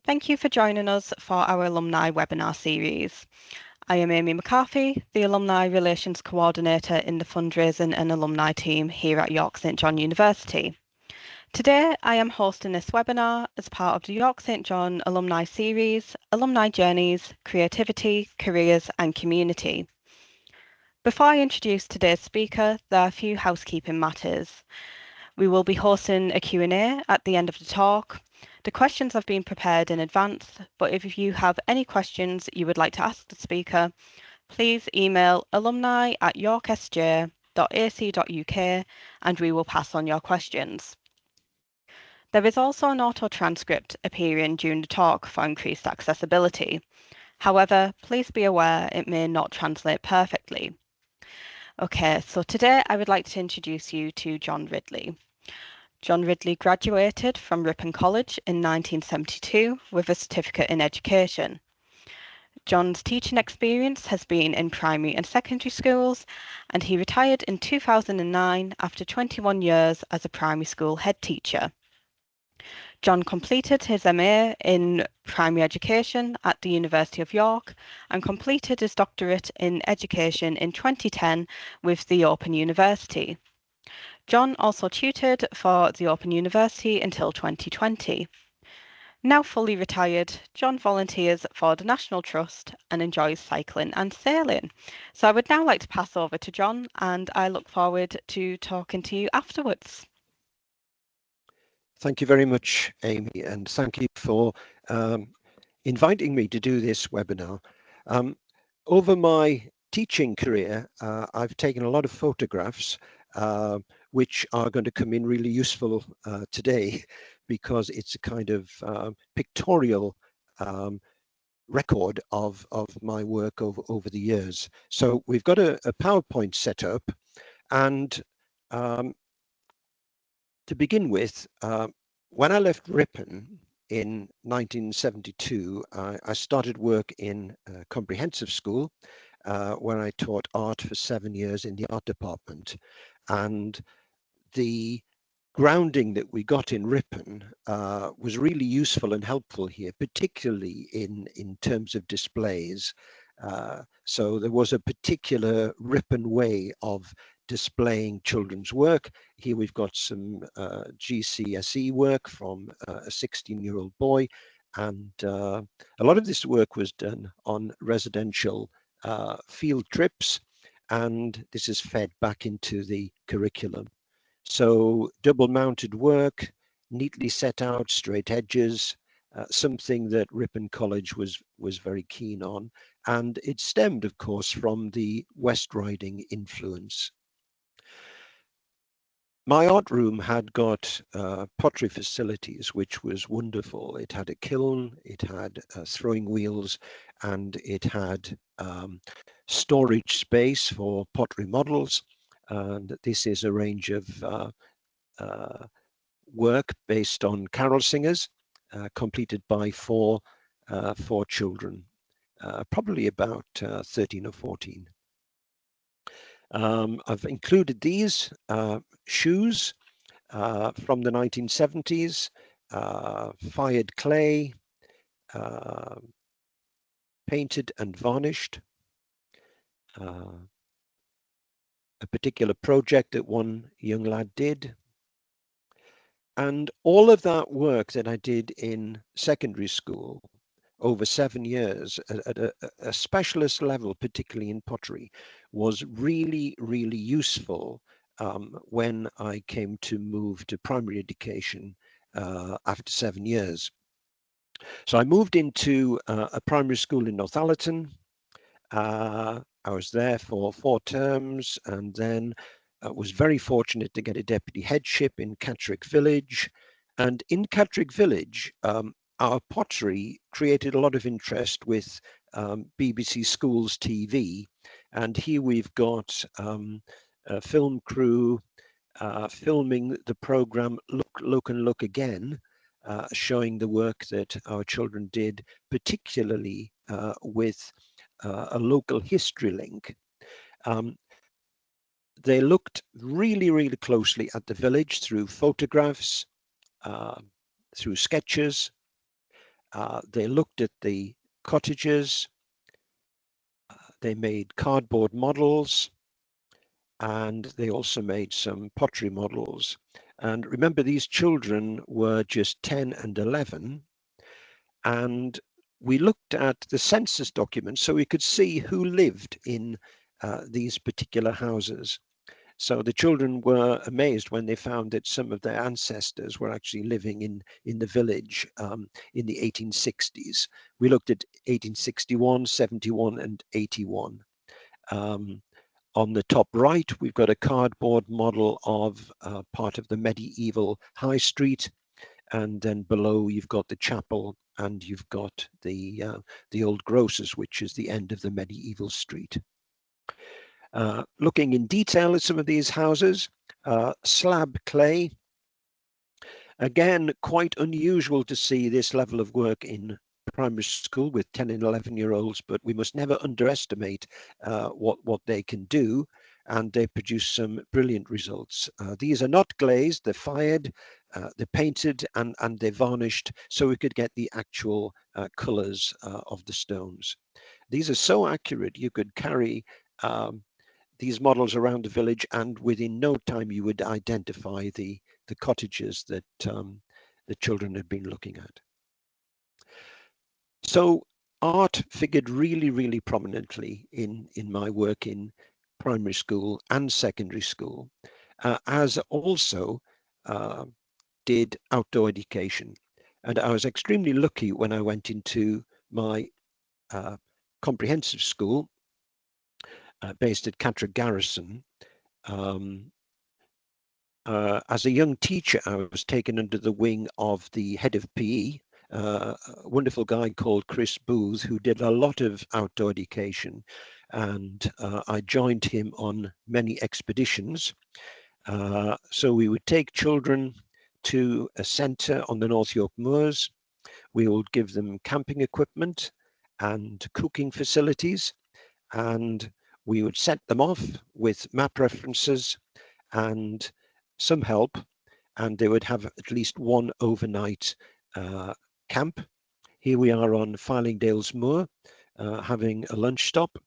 Thank you for joining us for our alumni webinar series. I am Amy McCarthy, the Alumni Relations Coordinator in the Fundraising and Alumni team here at York St John University. Today I am hosting this webinar as part of the York St John Alumni series, Alumni Journeys, Creativity, Careers and Community. Before I introduce today's speaker, there are a few housekeeping matters. We will be hosting a Q&A at the end of the talk. The questions have been prepared in advance, but if you have any questions you would like to ask the speaker, please email alumni@yorksj.ac.uk and we will pass on your questions. There is also an auto transcript appearing during the talk for increased accessibility. However, please be aware it may not translate perfectly. Okay, so today I would like to introduce you to John Ridley. John Ridley graduated from Ripon College in 1972 with a certificate in education. John's teaching experience has been in primary and secondary schools, and he retired in 2009 after 21 years as a primary school head teacher. John completed his MA in primary education at the University of York and completed his doctorate in education in 2010 with the Open University. John also tutored for the Open University until 2020. Now fully retired, John volunteers for the National Trust and enjoys cycling and sailing. So I would now like to pass over to John, and I look forward to talking to you afterwards. Thank you very much, Amy, and thank you for inviting me to do this webinar. Over my teaching career, I've taken a lot of photographs which are going to come in really useful today, because it's a kind of pictorial record of my work over the years. So we've got a PowerPoint set up, and to begin with, when I left Ripon in 1972, I started work in a comprehensive school where I taught art for 7 years in the art department. And the grounding that we got in Ripon was really useful and helpful here, particularly in terms of displays. So there was a particular Ripon way of displaying children's work. Here we've got some GCSE work from a 16-year-old boy, and a lot of this work was done on residential field trips, and this is fed back into the curriculum. So double mounted work, neatly set out, straight edges, something that Ripon College was very keen on. And it stemmed, of course, from the West Riding influence. My art room had got pottery facilities, which was wonderful. It had a kiln, it had throwing wheels, and it had storage space for pottery models. And this is a range of work based on carol singers, completed by four children, probably about 13 or 14. I've included these shoes from the 1970s, fired clay, painted and varnished. A particular project that one young lad did. And all of that work that I did in secondary school over 7 years at a specialist level, particularly in pottery, was really, really useful when I came to move to primary education after 7 years. So I moved into a primary school in Northallerton. I was there for 4 terms, and then was very fortunate to get a deputy headship in Catterick Village. And in Catterick Village, our pottery created a lot of interest with BBC Schools TV. And here we've got a film crew filming the program Look and Look Again, showing the work that our children did, particularly with a local history link. They looked really, really closely at the village through photographs, through sketches, They looked at the cottages, they made cardboard models, and they also made some pottery models. And remember, these children were just 10 and 11, and we looked at the census documents so we could see who lived in these particular houses. So the children were amazed when they found that some of their ancestors were actually living in the village in the 1860s. We looked at 1861, 71, and 81. On the top right, we've got a cardboard model of part of the medieval high street, and then below you've got the chapel, and you've got the old grocers, which is the end of the medieval street. Looking in detail at some of these houses, slab clay. Again, quite unusual to see this level of work in primary school with 10 and 11-year-olds, but we must never underestimate what they can do, and they produce some brilliant results. These are not glazed, they're fired, they're painted, and they're varnished, so we could get the actual colors of the stones. These are so accurate, you could carry these models around the village, and within no time you would identify the cottages that the children had been looking at. So art figured really, really prominently in my work in primary school and secondary school, as also did outdoor education. And I was extremely lucky when I went into my comprehensive school based at Catterick Garrison. As a young teacher, I was taken under the wing of the head of PE, a wonderful guy called Chris Booth, who did a lot of outdoor education, and I joined him on many expeditions. So we would take children to a centre on the North York Moors. We would give them camping equipment and cooking facilities, and we would set them off with map references and some help, and they would have at least one overnight camp. Here we are on Filingdales Moor, having a lunch stop.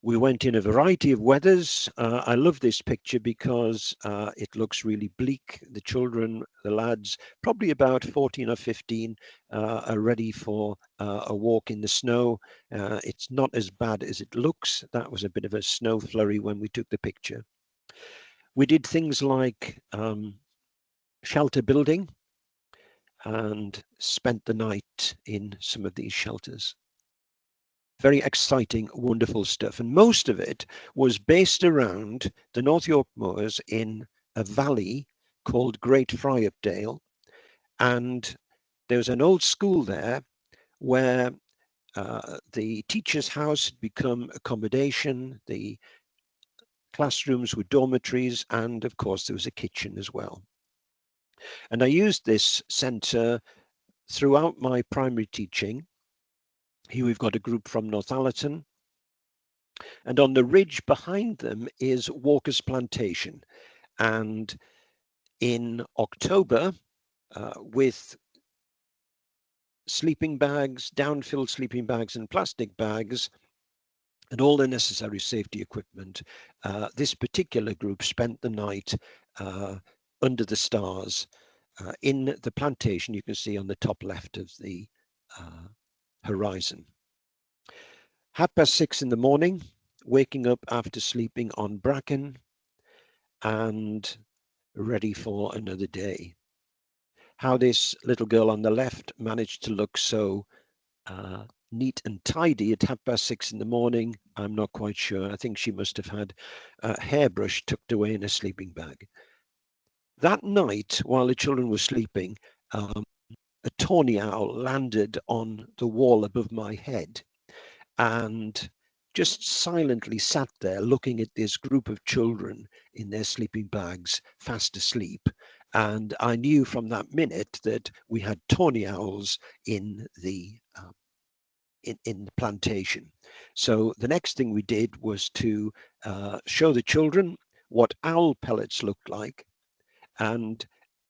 We went in a variety of weathers. I love this picture because it looks really bleak. The children, the lads, probably about 14 or 15, are ready for a walk in the snow. It's not as bad as it looks. That was a bit of a snow flurry when we took the picture. We did things like shelter building and spent the night in some of these shelters. Very exciting, wonderful stuff. And most of it was based around the North York Moors in a valley called Great Friapdale. And there was an old school there where the teacher's house had become accommodation. The classrooms were dormitories, and of course there was a kitchen as well. And I used this centre throughout my primary teaching. Here we've got a group from Northallerton, and on the ridge behind them is Walker's Plantation. And in October, with sleeping bags, down-filled sleeping bags and plastic bags, and all the necessary safety equipment, this particular group spent the night under the stars in the plantation you can see on the top left of the horizon. 6:30 in the morning, waking up after sleeping on bracken and ready for another day. How this little girl on the left managed to look so neat and tidy at 6:30 in the morning, I'm not quite sure. I think she must have had a hairbrush tucked away in a sleeping bag. That night, while the children were sleeping, a tawny owl landed on the wall above my head and just silently sat there looking at this group of children in their sleeping bags, fast asleep. And I knew from that minute that we had tawny owls in the plantation. So the next thing we did was to show the children what owl pellets looked like. And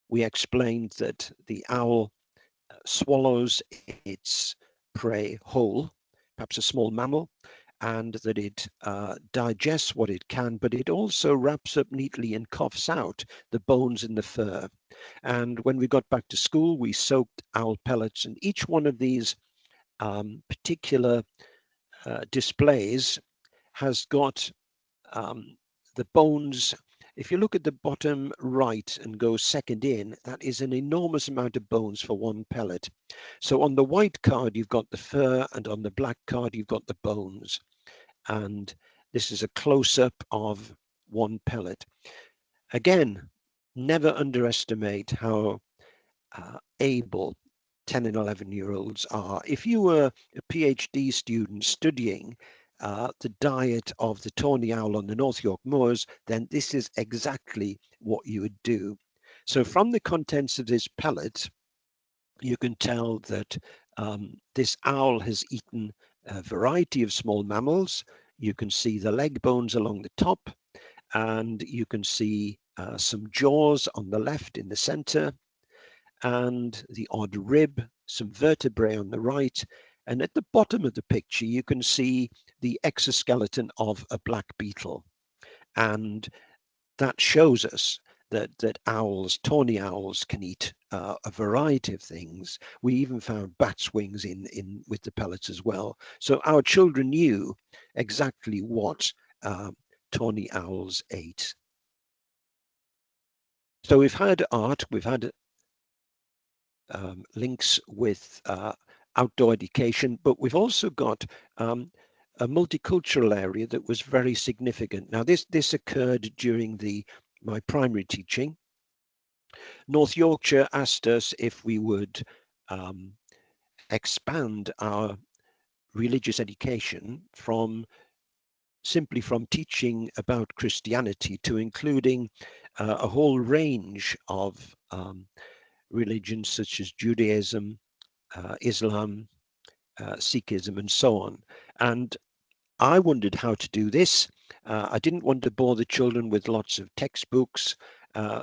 we explained that the owl swallows its prey whole, perhaps a small mammal, and that it digests what it can, but it also wraps up neatly and coughs out the bones in the fur. And when we got back to school, we soaked owl pellets, and each one of these particular displays has got the bones. If you look at the bottom right and go second in, that is an enormous amount of bones for one pellet. So on the white card, you've got the fur, and on the black card, you've got the bones. And this is a close-up of one pellet. Again, never underestimate how able 10 and 11-year-olds are. If you were a PhD student studying the diet of the tawny owl on the North York moors, then this is exactly what you would do. So from the contents of this pellet, you can tell that this owl has eaten a variety of small mammals. You can see the leg bones along the top, and you can see some jaws on the left in the center, and the odd rib, some vertebrae on the right. And at the bottom of the picture, you can see the exoskeleton of a black beetle. And that shows us that owls, tawny owls, can eat a variety of things. We even found bats' wings in with the pellets as well. So our children knew exactly what tawny owls ate. So we've had art, we've had links with outdoor education, but we've also got a multicultural area that was very significant. Now, this occurred during my primary teaching. North Yorkshire asked us if we would expand our religious education simply from teaching about Christianity to including a whole range of religions such as Judaism, Islam, Sikhism, and so on. And I wondered how to do this. I didn't want to bore the children with lots of textbooks.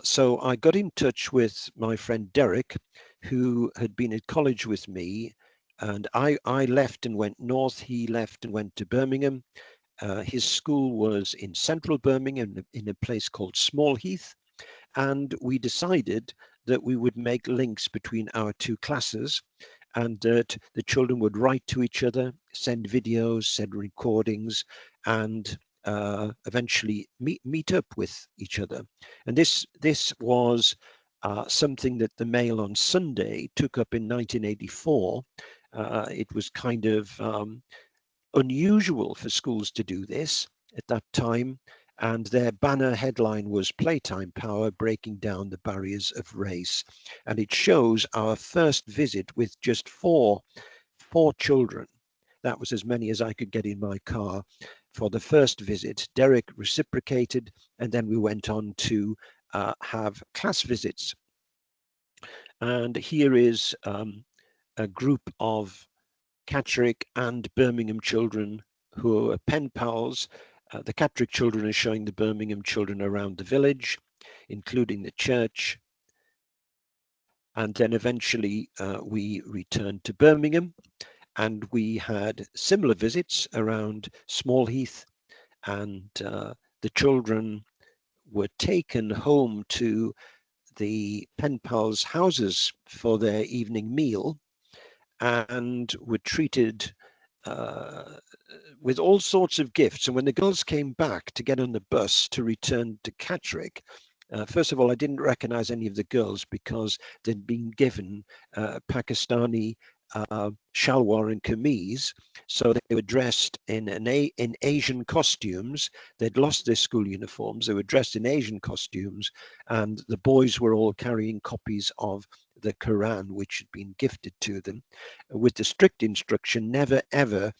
So I got in touch with my friend Derek, who had been at college with me. And I left and went north. He left and went to Birmingham. His school was in central Birmingham in a place called Smallheath. And we decided that we would make links between our two classes, and that the children would write to each other, send videos, send recordings, and eventually meet up with each other. And this was something that the Mail on Sunday took up in 1984. It was kind of unusual for schools to do this at that time, and their banner headline was "Playtime Power, Breaking Down the Barriers of Race." And it shows our first visit with just four children. That was as many as I could get in my car for the first visit. Derek reciprocated, and then we went on to have class visits. And here is a group of Catterick and Birmingham children who are pen pals. The Catterick children are showing the Birmingham children around the village, including the church. And then eventually we returned to Birmingham, and we had similar visits around Smallheath, and the children were taken home to the pen pals' houses for their evening meal, and were treated with all sorts of gifts. And when the girls came back to get on the bus to return to Catterick, first of all, I didn't recognize any of the girls because they'd been given Pakistani shalwar and kameez, so they were dressed in Asian costumes. They'd lost their school uniforms. They were dressed in Asian costumes, and the boys were all carrying copies of the Quran, which had been gifted to them, with the strict instruction: never ever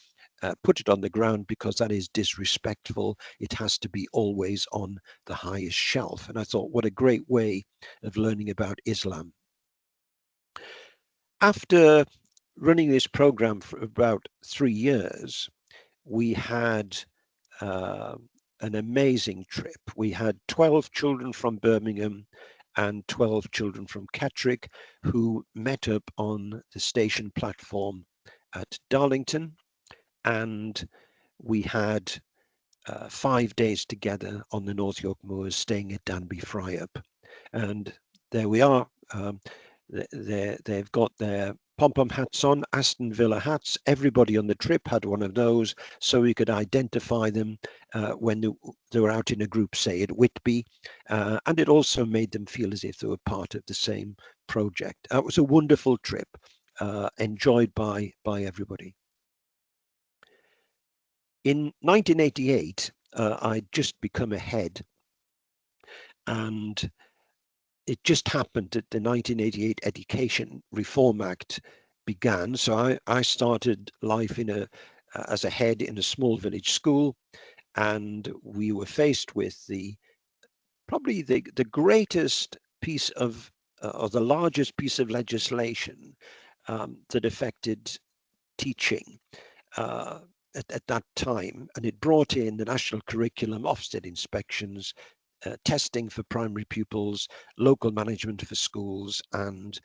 put it on the ground, because that is disrespectful. It has to be always on the highest shelf. And I thought, what a great way of learning about Islam. After running this program for about 3 years, we had an amazing trip. We had 12 children from Birmingham and 12 children from Catterick who met up on the station platform at Darlington, and we had 5 days together on the North York Moors, staying at Danby Fryup. And there we are. They've got their pom-pom hats on, Aston Villa hats. Everybody on the trip had one of those, so we could identify them when they were out in a group, say, at Whitby. And it also made them feel as if they were part of the same project. It was a wonderful trip, enjoyed by everybody. In 1988, I'd just become a head, and it just happened that the 1988 Education Reform Act began. So I started life as a head in a small village school, and we were faced with probably the greatest piece of, or the largest piece of legislation that affected teaching at that time, and it brought in the national curriculum, Ofsted inspections, testing for primary pupils, local management for schools, and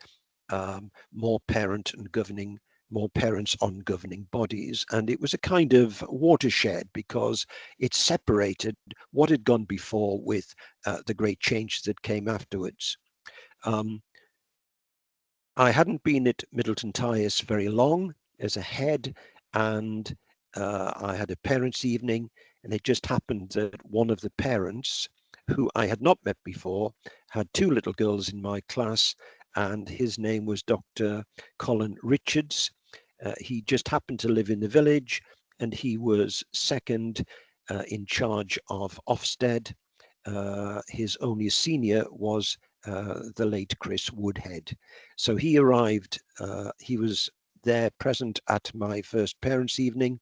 more parents on governing bodies. And it was a kind of watershed because it separated what had gone before with the great changes that came afterwards. I hadn't been at Middleton Tyres very long as a head, and I had a parents' evening, and it just happened that one of the parents, who I had not met before, had 2 little girls in my class, and his name was Dr. Colin Richards. He just happened to live in the village, and he was second in charge of Ofsted. His only senior was the late Chris Woodhead. So he arrived, he was there present at my first parents' evening.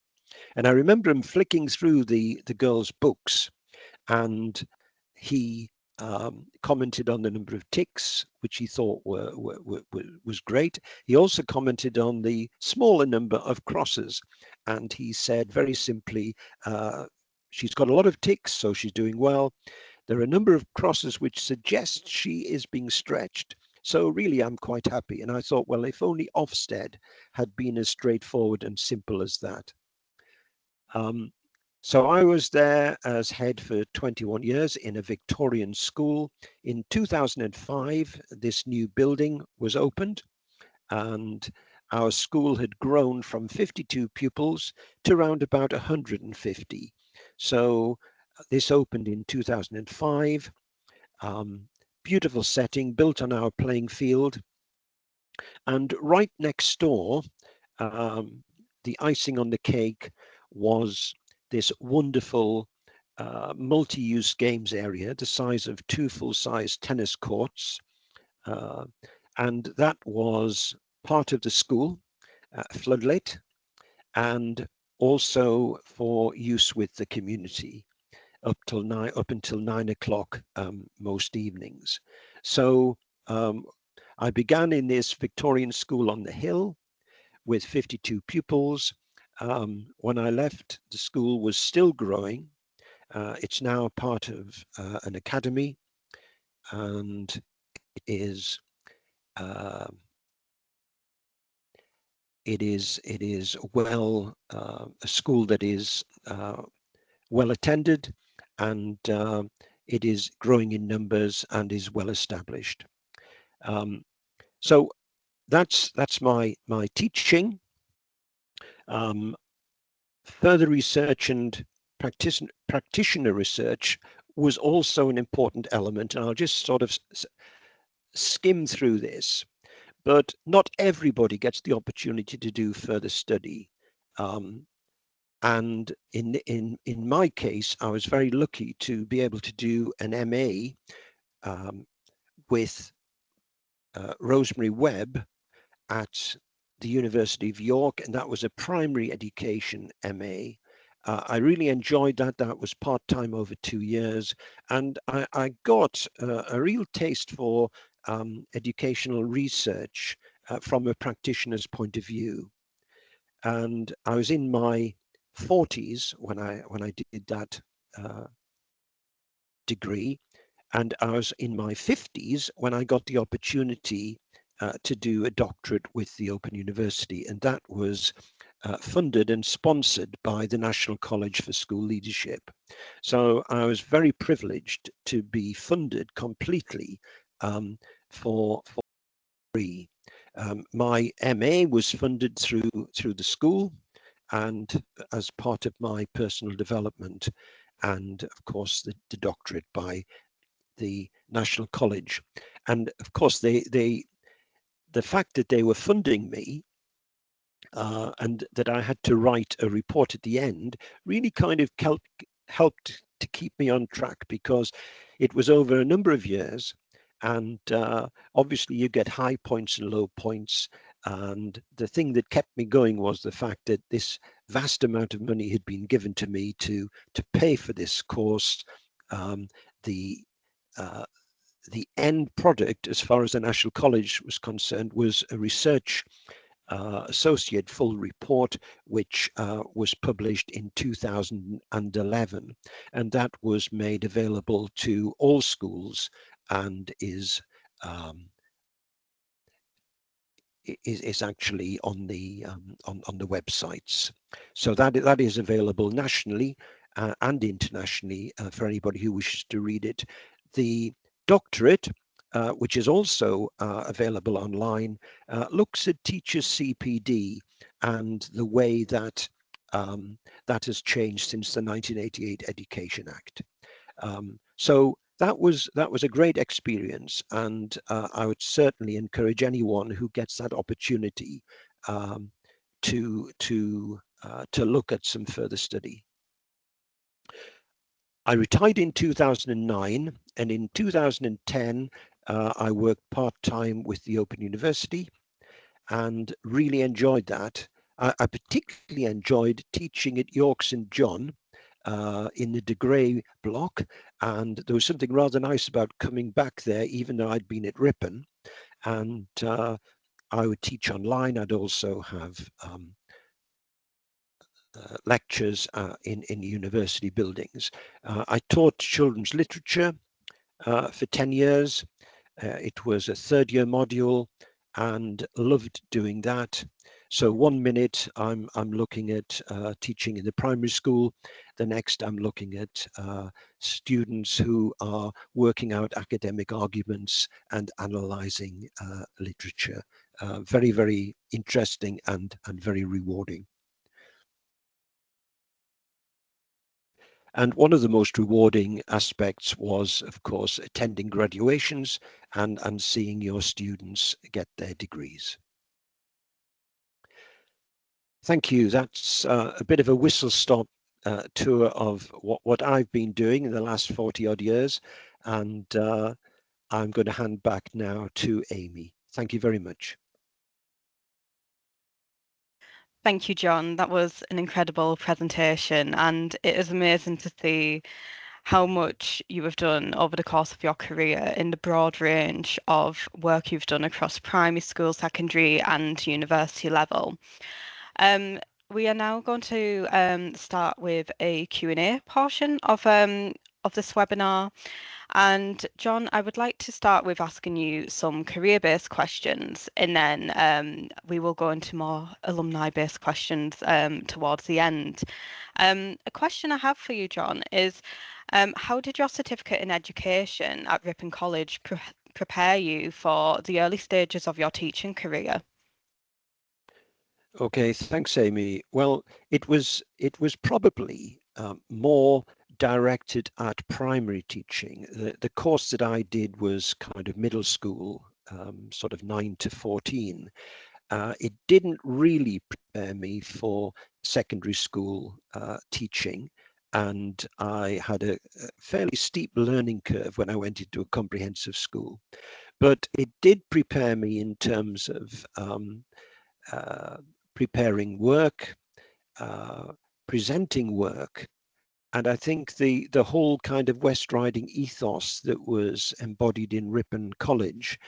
And I remember him flicking through the girls' books, and he commented on the number of ticks, which he thought was great. He also commented on the smaller number of crosses, and he said very simply, she's got a lot of ticks, so she's doing well. There are a number of crosses which suggest she is being stretched. So really, I'm quite happy. And I thought, well, if only Ofsted had been as straightforward and simple as that. So I was there as head for 21 years in a Victorian school. In 2005, this new building was opened, and our school had grown from 52 pupils to around about 150. So this opened in 2005. Beautiful setting, built on our playing field. And right next door, the icing on the cake was this wonderful multi-use games area, the size of 2 full-size tennis courts. And that was part of the school, floodlit, and also for use with the community up until 9 o'clock most evenings. So I began in this Victorian school on the hill with 52 pupils. When I left, the school was still growing. It's now part of an academy, and it is well a school that is well attended, and it is growing in numbers and is well established. So that's my teaching. Further research and practitioner research was also an important element, and I'll just sort of skim through this. But not everybody gets the opportunity to do further study. And in my case, I was very lucky to be able to do an MA with Rosemary Webb at the University of York, and that was a primary education MA. I really enjoyed that. That was part-time over 2 years, and I got a real taste for educational research from a practitioner's point of view. And I was in my 40s when I did that degree, And I was in my 50s when I got the opportunity to do a doctorate with the Open University, and that was funded and sponsored by the National College for School Leadership. So I was very privileged to be funded completely for free. My MA was funded through the school and as part of my personal development, and of course the doctorate by the National College. And of course the fact that they were funding me and that I had to write a report at the end really kind of helped to keep me on track, because it was over a number of years, and obviously you get high points and low points. And the thing that kept me going was the fact that this vast amount of money had been given to me to pay for this course. Um, the uh, the end product, as far as the National College was concerned, was a research associate full report, which was published in 2011, and that was made available to all schools and um, is actually on the websites. So that is available nationally and internationally for anybody who wishes to read it. The doctorate, which is also available online, looks at teachers' CPD and the way that that has changed since the 1988 Education Act. So that was a great experience, and I would certainly encourage anyone who gets that opportunity um, to look at some further study. I retired in 2009, and in 2010 I worked part-time with the Open University and really enjoyed that. I particularly enjoyed teaching at York St John in the De Grey block, and there was something rather nice about coming back there, even though I'd been at Ripon. And I would teach online. I'd also have lectures in university buildings. I taught children's literature for 10 years. It was a third-year module, and loved doing that. So 1 minute I'm looking at teaching in the primary school. The next I'm looking at students who are working out academic arguments and analysing literature. Very, very interesting and very rewarding. And one of the most rewarding aspects was, of course, attending graduations and seeing your students get their degrees. Thank you. That's a bit of a whistle-stop tour of what I've been doing in the last 40 odd years. And I'm going to hand back now to Amy. Thank you very much. Thank you, John. That was an incredible presentation, and it is amazing to see how much you have done over the course of your career in the broad range of work you've done across primary school, secondary, and university level. We are now going to start with a Q&A portion of this webinar. And John, I would like to start with asking you some career-based questions, and then we will go into more alumni-based questions towards the end. A question I have for you, John, is how did your certificate in education at Ripon College prepare you for the early stages of your teaching career? Okay, thanks, Amy. Well, it was probably more directed at primary teaching. The course that I did was kind of middle school, sort of 9 to 14. It didn't really prepare me for secondary school teaching, and I had a fairly steep learning curve when I went into a comprehensive school. But it did prepare me in terms of preparing work, presenting work, and I think the whole kind of West Riding ethos that was embodied in Ripon College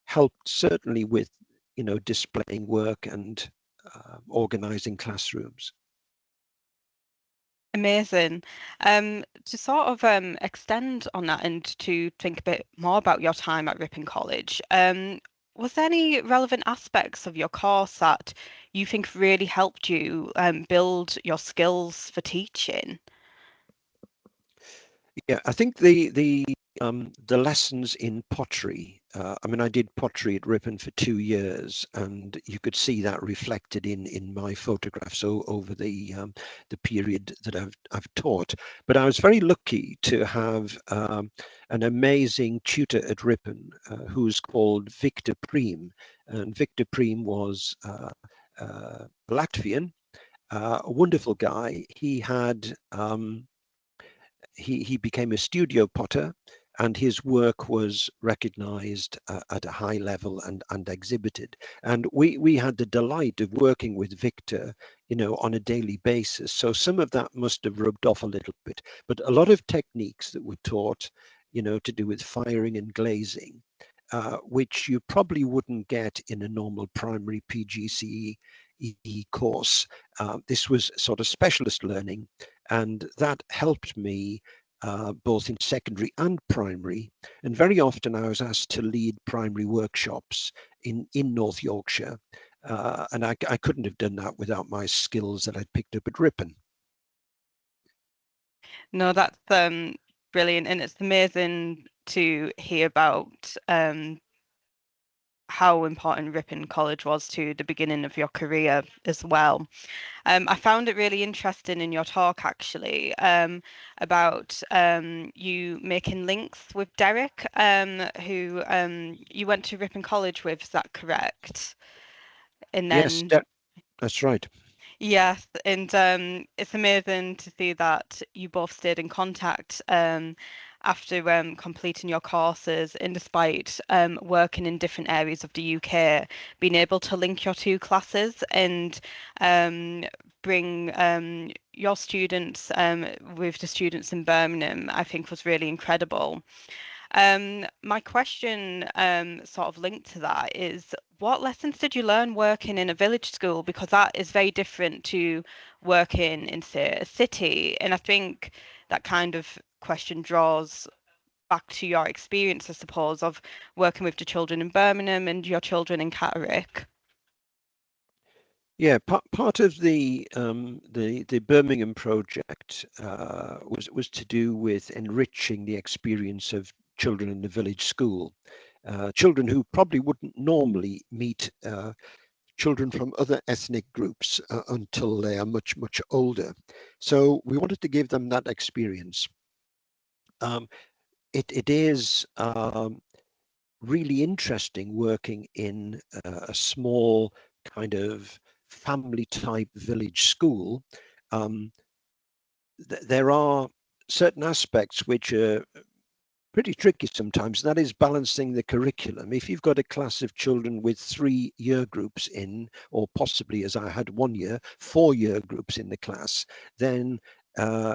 helped certainly with, you know, displaying work and organizing classrooms. Amazing. To sort of extend on that and to think a bit more about your time at Ripon College, was there any relevant aspects of your course that you think really helped you build your skills for teaching? Yeah, I think the lessons in pottery. I mean, I did pottery at Ripon for 2 years, and you could see that reflected in my photographs over the period that I've taught. But I was very lucky to have an amazing tutor at Ripon who's called Victor Preem, and Victor Preem was Latvian, a wonderful guy. He became a studio potter, and his work was recognized at a high level and exhibited. And we had the delight of working with Victor, on a daily basis. So some of that must have rubbed off a little bit, but a lot of techniques that were taught, to do with firing and glazing, which you probably wouldn't get in a normal primary PGCE course. This was sort of specialist learning, and that helped me both in secondary and primary. And very often I was asked to lead primary workshops in North Yorkshire. And I couldn't have done that without my skills that I'd picked up at Ripon. No, that's brilliant, and it's amazing to hear about how important Ripon College was to the beginning of your career as well. I found it really interesting in your talk, actually, about you making links with Derek, who you went to Ripon College with. Is that correct? And Yes, then that's right. yes, and it's amazing to see that you both stayed in contact after completing your courses, and despite working in different areas of the UK, being able to link your two classes and um, bring your students with the students in Birmingham, I think was really incredible. My question, sort of linked to that, is what lessons did you learn working in a village school? Because that is very different to working in, say, a city. And I think that kind of question draws back to your experience, I suppose, of working with the children in Birmingham and your children in Catterick. Yeah, part of the Birmingham project was to do with enriching the experience of children in the village school, children who probably wouldn't normally meet children from other ethnic groups until they are much older. So we wanted to give them that experience. Um, it is really interesting working in a small kind of family type village school. Um, there are certain aspects which are pretty tricky sometimes. That is balancing the curriculum. If you've got a class of children with 3 year groups in, or possibly, as I had 1 year, 4 year groups in the class, then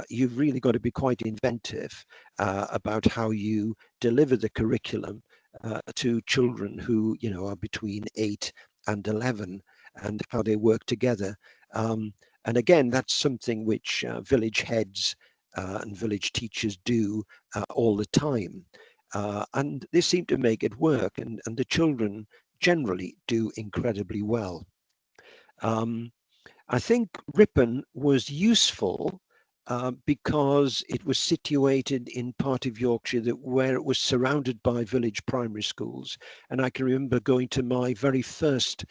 you've really got to be quite inventive about how you deliver the curriculum to children who, are between 8 and 11, and how they work together. And again, that's something which village heads and village teachers do all the time. And they seem to make it work, and the children generally do incredibly well. Um, I think Ripon was useful because it was situated in part of Yorkshire where it was surrounded by village primary schools. And I can remember going to my very first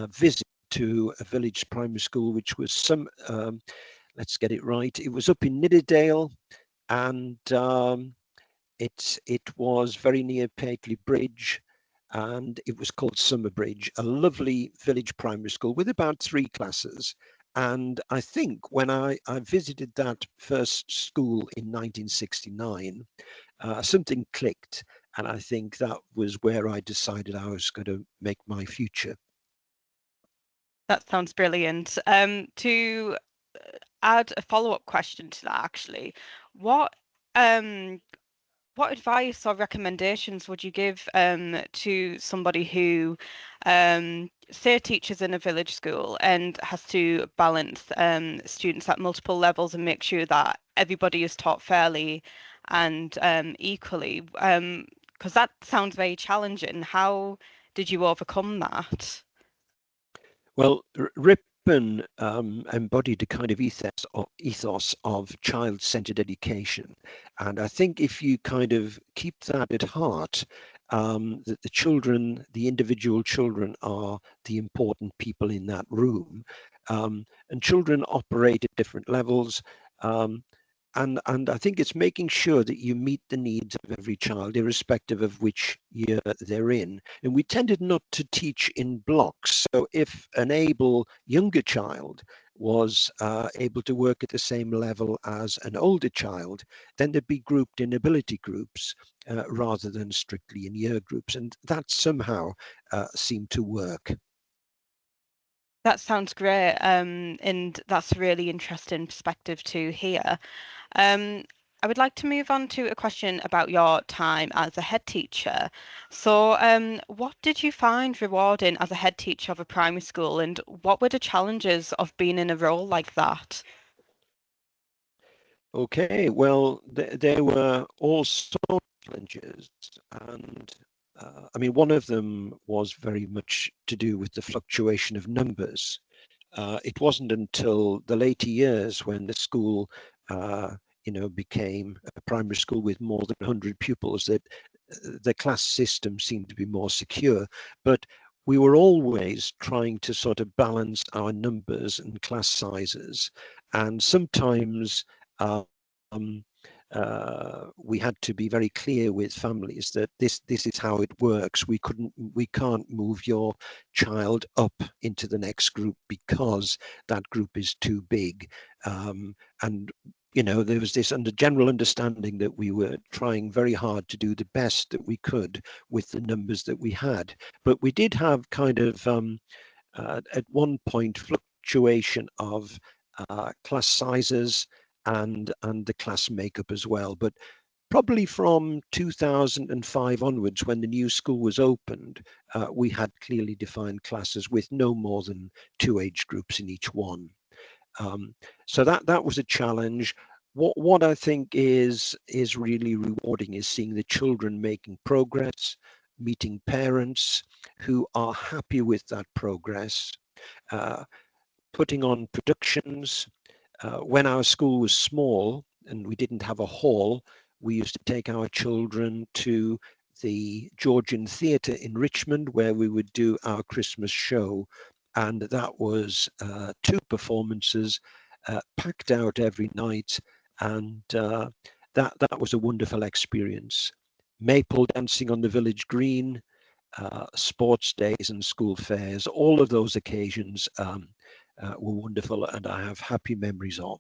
visit to a village primary school, which was let's get it right, it was up in Nidderdale, and it was very near Pateley Bridge, and it was called Summer Bridge, a lovely village primary school with about 3 classes. And I think when I visited that first school in 1969, something clicked, and I think that was where I decided I was going to make my future. That sounds brilliant. To add a follow-up question to that, actually, what what advice or recommendations would you give to somebody who, say, teaches in a village school and has to balance students at multiple levels and make sure that everybody is taught fairly and equally? Because that sounds very challenging. How did you overcome that? Well, Ripon embodied a kind of ethos of child-centered education, and I think if you kind of keep that at heart, that the children, the individual children, are the important people in that room, and children operate at different levels. Um, and I think it's making sure that you meet the needs of every child, irrespective of which year they're in. And we tended not to teach in blocks. So if an able younger child was able to work at the same level as an older child, then they'd be grouped in ability groups rather than strictly in year groups. And that somehow seemed to work. That sounds great, and that's a really interesting perspective to hear. Um, I would like to move on to a question about your time as a head teacher. So, what did you find rewarding as a head teacher of a primary school, and what were the challenges of being in a role like that? Okay, well, there were all sorts of challenges, and I mean, one of them was very much to do with the fluctuation of numbers. It wasn't until the later years when the school, uh, became a primary school with more than 100 pupils that the class system seemed to be more secure. But we were always trying to sort of balance our numbers and class sizes, and sometimes um, we had to be very clear with families that this is how it works. We can't move your child up into the next group because that group is too big. And there was this general understanding that we were trying very hard to do the best that we could with the numbers that we had. But we did have kind of at one point fluctuation of class sizes and the class makeup as well. But probably from 2005 onwards, when the new school was opened, we had clearly defined classes with no more than two age groups in each one. Um, so that was a challenge. What I think is really rewarding is seeing the children making progress, meeting parents who are happy with that progress, uh, putting on productions. When our school was small and we didn't have a hall, we used to take our children to the Georgian Theatre in Richmond, where we would do our Christmas show. And that was two performances, packed out every night. And that was a wonderful experience. Maple dancing on the village green, sports days and school fairs, all of those occasions were wonderful and I have happy memories of.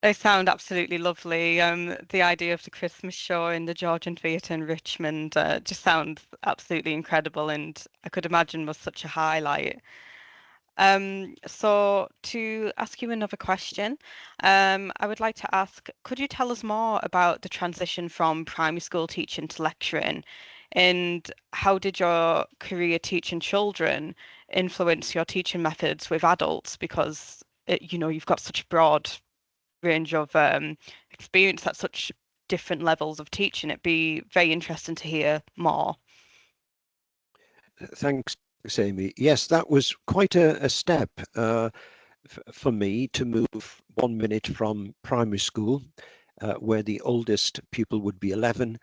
They sound absolutely lovely. The idea of the Christmas show in the Georgian Theatre in Richmond just sounds absolutely incredible, and I could imagine was such a highlight. So to ask you another question, I would like to ask, could you tell us more about the transition from primary school teaching to lecturing, and how did your career teaching children influence your teaching methods with adults? Because you've got such a broad range of experience at such different levels of teaching. It'd be very interesting to hear more. Thanks, Amy. Yes, that was quite a step for me to move 1 minute from primary school, where the oldest pupil would be 11,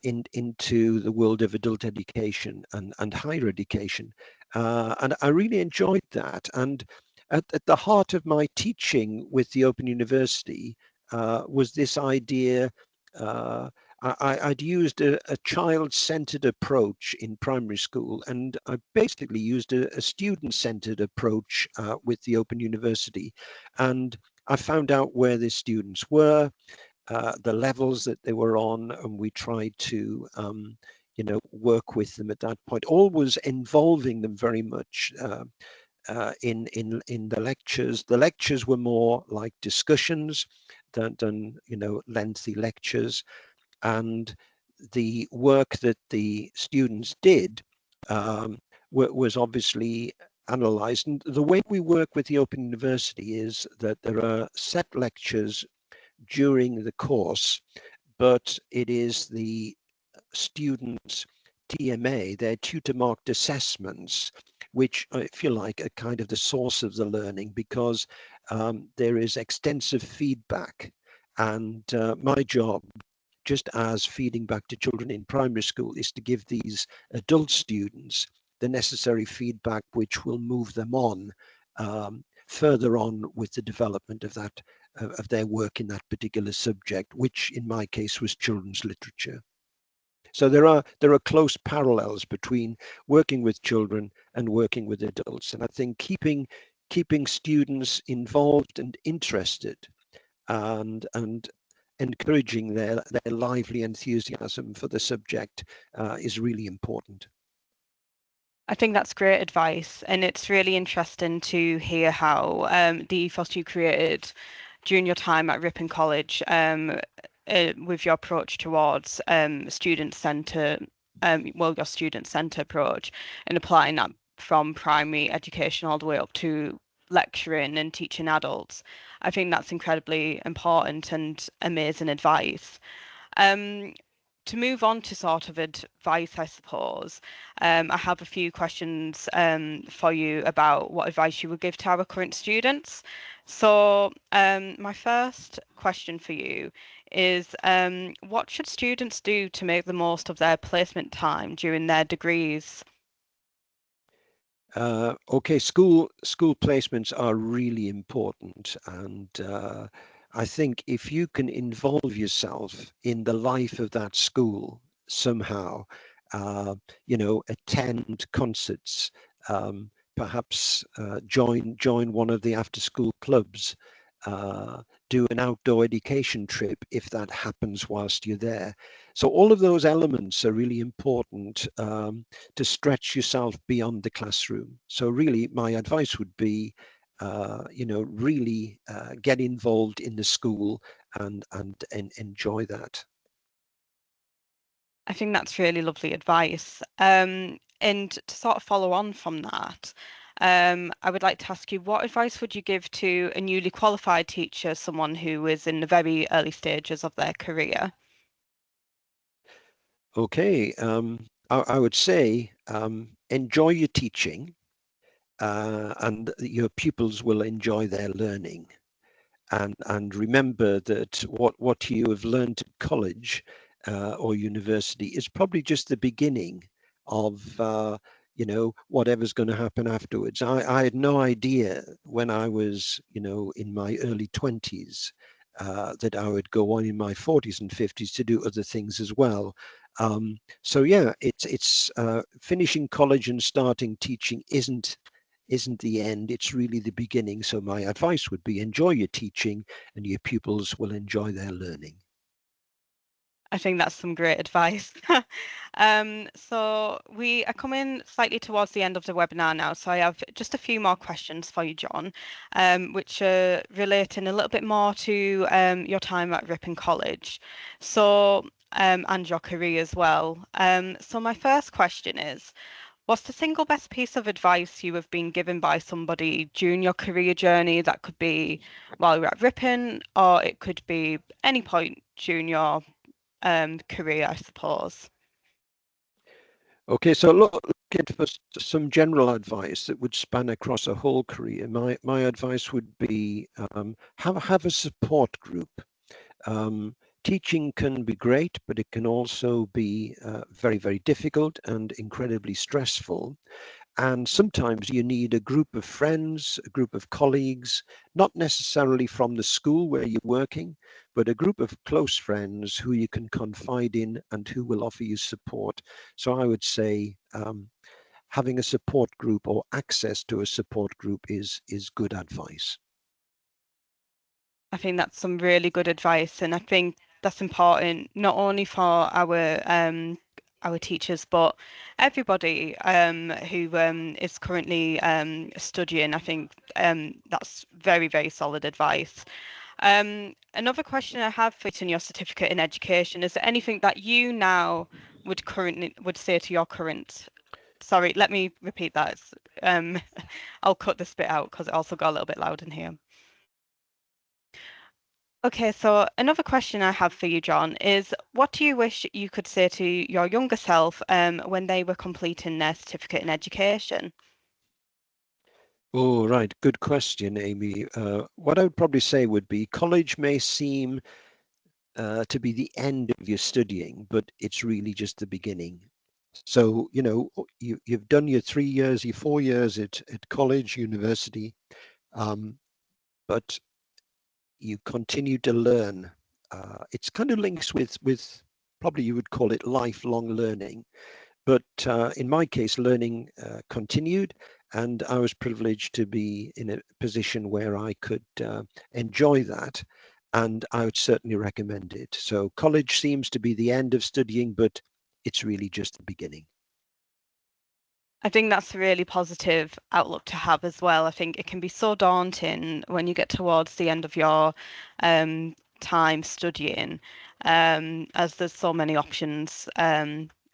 into the world of adult education and higher education. And I really enjoyed that. And at the heart of my teaching with the Open University was this idea. Uh, I'd used a child-centered approach in primary school, and I basically used a student-centered approach with the Open University. And I found out where the students were, the levels that they were on, and we tried to, work with them at that point, always involving them very much in the lectures. The lectures were more like discussions. done lengthy lectures, and the work that the students did was obviously analysed. And the way we work with the Open University is that there are set lectures during the course, but it is the students' TMA, their tutor marked assessments, which, if you like, are kind of the source of the learning, because there is extensive feedback. And my job, just as feeding back to children in primary school, is to give these adult students the necessary feedback which will move them on further on with the development of their work in that particular subject, which in my case was children's literature. So there are close parallels between working with children and working with adults, and I think keeping students involved and interested, and encouraging their lively enthusiasm for the subject is really important. I think that's great advice, and it's really interesting to hear how the ethos you created during your time at Ripon College, with your approach towards student centre, your student centre approach, and applying that from primary education all the way up to lecturing and teaching adults. I think that's incredibly important and amazing advice. To move on to sort of advice, I suppose, I have a few questions for you about what advice you would give to our current students. So, my first question for you is, what should students do to make the most of their placement time during their degrees? Okay, school placements are really important, and I think if you can involve yourself in the life of that school somehow, attend concerts, perhaps join one of the after-school clubs, do an outdoor education trip if that happens whilst you're there. So all of those elements are really important to stretch yourself beyond the classroom. So really, my advice would be, really get involved in the school and enjoy that. I think that's really lovely advice. And to sort of follow on from that, I would like to ask you, what advice would you give to a newly qualified teacher, someone who is in the very early stages of their career? Okay, I would say enjoy your teaching, and your pupils will enjoy their learning. And remember that what you have learned at college or university is probably just the beginning of whatever's going to happen afterwards. I had no idea when I was in my early 20s that I would go on in my 40s and 50s to do other things as well. So yeah, it's finishing college and starting teaching isn't the end, it's really the beginning. So my advice would be enjoy your teaching and your pupils will enjoy their learning. I think that's some great advice. So we are coming slightly towards the end of the webinar now. So I have just a few more questions for you, John, which are relating a little bit more to your time at Ripon College. So and your career as well. So my first question is, what's the single best piece of advice you have been given by somebody during your career journey? That could be while you're at Ripon, or it could be any point during your career, I suppose. Okay, so looking for some general advice that would span across a whole career. My advice would be have a support group. Teaching can be great, but it can also be very, very difficult and incredibly stressful. And sometimes you need a group of friends, a group of colleagues, not necessarily from the school where you're working, but a group of close friends who you can confide in and who will offer you support. So I would say having a support group or access to a support group is good advice. I think that's some really good advice, and I think that's important not only for our teachers, but everybody who is currently studying. I think that's very, very solid advice. Another question I have for you in your certificate in education, is there anything that you now would say to your current, sorry, let me repeat that. I'll cut this bit out because it also got a little bit loud in here. Okay, so another question I have for you, John, is what do you wish you could say to your younger self when they were completing their certificate in education? Oh, right. Good question, Amy. What I would probably say would be college may seem to be the end of your studying, but it's really just the beginning. So, you know, you've done your 3 years, your 4 years at college, university, but you continue to learn. It's kind of links with probably you would call it lifelong learning. But in my case, learning continued, and I was privileged to be in a position where I could enjoy that, and I would certainly recommend it. So college seems to be the end of studying, but it's really just the beginning. I think that's a really positive outlook to have as well. I think it can be so daunting when you get towards the end of your time studying, as there's so many options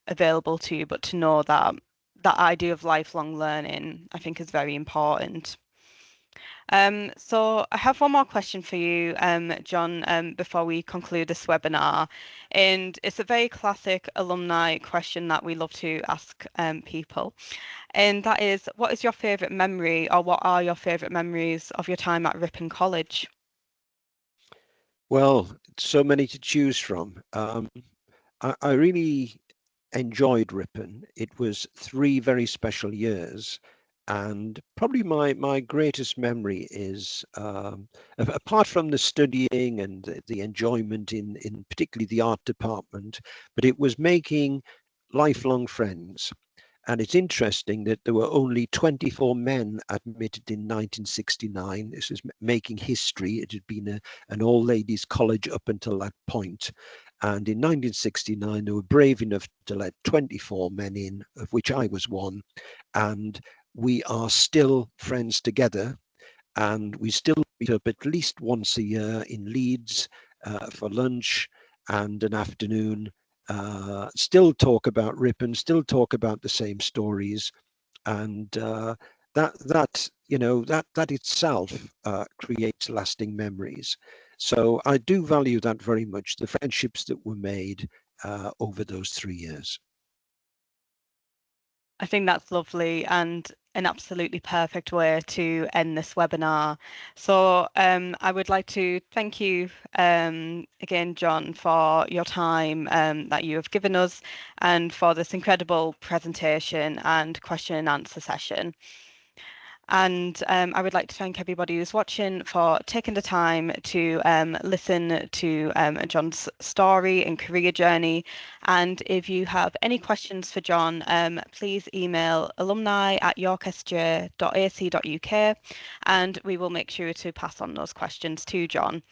available to you, but to know that that idea of lifelong learning, I think, is very important. So I have one more question for you, John, before we conclude this webinar. And it's a very classic alumni question that we love to ask people. And that is, what is your favourite memory, or what are your favourite memories of your time at Ripon College? Well, so many to choose from. I really enjoyed Ripon. It was 3 very special years. And probably my greatest memory is, apart from the studying and the enjoyment in particularly the art department, but it was making lifelong friends. And it's interesting that there were only 24 men admitted in 1969. This is making history. It had been an all-ladies college up until that point. And in 1969, they were brave enough to let 24 men in, of which I was one. And we are still friends together. And we still meet up at least once a year in Leeds for lunch and an afternoon. Still talk about Ripon, still talk about the same stories, and that itself creates lasting memories. So I do value that very much. The friendships that were made over those 3 years. I think that's lovely and an absolutely perfect way to end this webinar. So I would like to thank you again, John, for your time that you have given us and for this incredible presentation and question and answer session. And I would like to thank everybody who's watching for taking the time to listen to John's story and career journey. And if you have any questions for John, please email alumni@yorkesj.ac.uk and we will make sure to pass on those questions to John.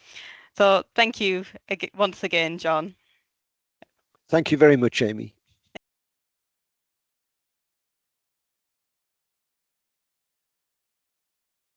So thank you once again, John. Thank you very much, Amy.